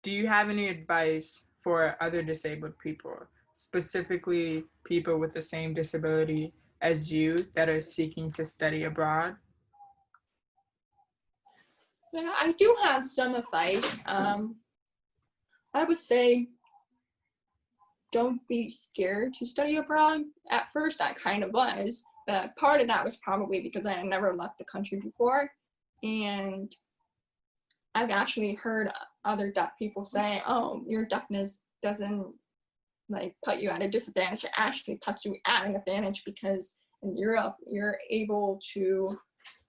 Do you have any advice for other disabled people, specifically people with the same disability as you that are seeking to study abroad? Yeah, I do have some advice. I would say don't be scared to study abroad. At first, I kind of was, but part of that was probably because I had never left the country before. And I've actually heard other deaf people say, oh, your deafness doesn't like put you at a disadvantage. It actually puts you at an advantage because in Europe, you're able to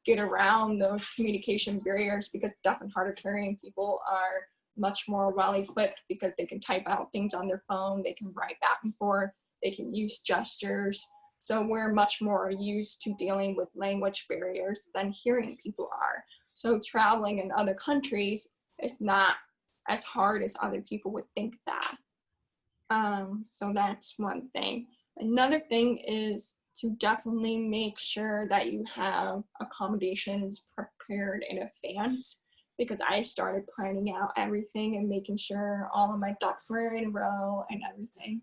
get around those communication barriers because deaf and hard of hearing people are much more well equipped because they can type out things on their phone, they can write back and forth, they can use gestures. So we're much more used to dealing with language barriers than hearing people are. So traveling in other countries is not as hard as other people would think that. So that's one thing. Another thing is to definitely make sure that you have accommodations prepared in advance, because I started planning out everything and making sure all of my ducks were in a row and everything.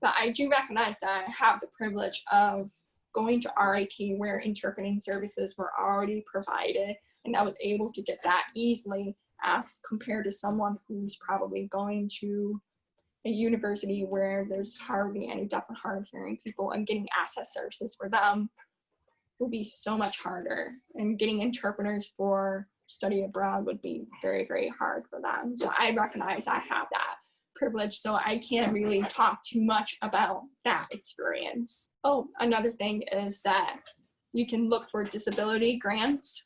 But I do recognize that I have the privilege of going to RIT where interpreting services were already provided, and I was able to get that easily as compared to someone who's probably going to a university where there's hardly any deaf and hard of hearing people, and getting access services for them will be so much harder. And getting interpreters for study abroad would be very, very hard for them. So I recognize I have that privilege, so I can't really talk too much about that experience. Oh, another thing is that you can look for disability grants,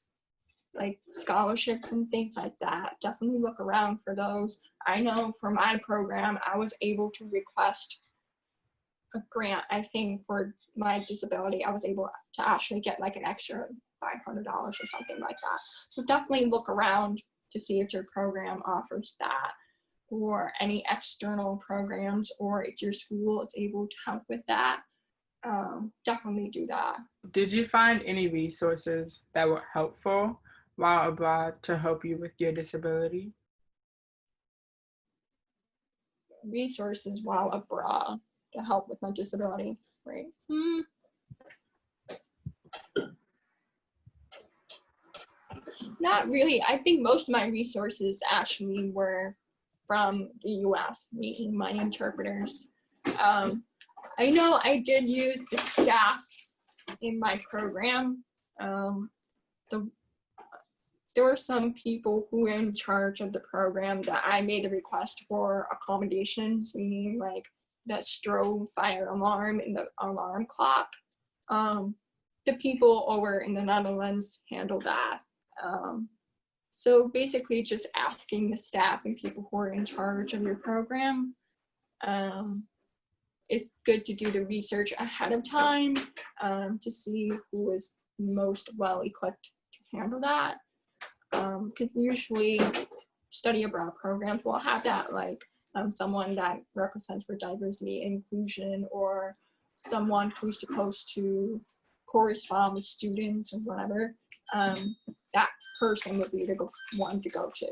like scholarships and things like that. Definitely look around for those. I know for my program, I was able to request a grant. I think for my disability, I was able to actually get like an extra $500 or something like that. So definitely look around to see if your program offers that, or any external programs, or if your school is able to help with that. Definitely do that. Did you find any resources that were helpful while abroad to help you with your disability? Resources while abroad to help with my disability, right? Not really. I think most of my resources actually were from the US, meaning my interpreters. I know I did use the staff in my program. There were some people who were in charge of the program that I made the request for accommodations, meaning like that strobe fire alarm and the alarm clock. The people over in the Netherlands handled that. So basically just asking the staff and people who are in charge of your program. It's good to do the research ahead of time to see who is most well equipped to handle that. Because usually study abroad programs will have that, like someone that represents for diversity and inclusion, or someone who's supposed to correspond with students or whatever. That person would be the one to go to.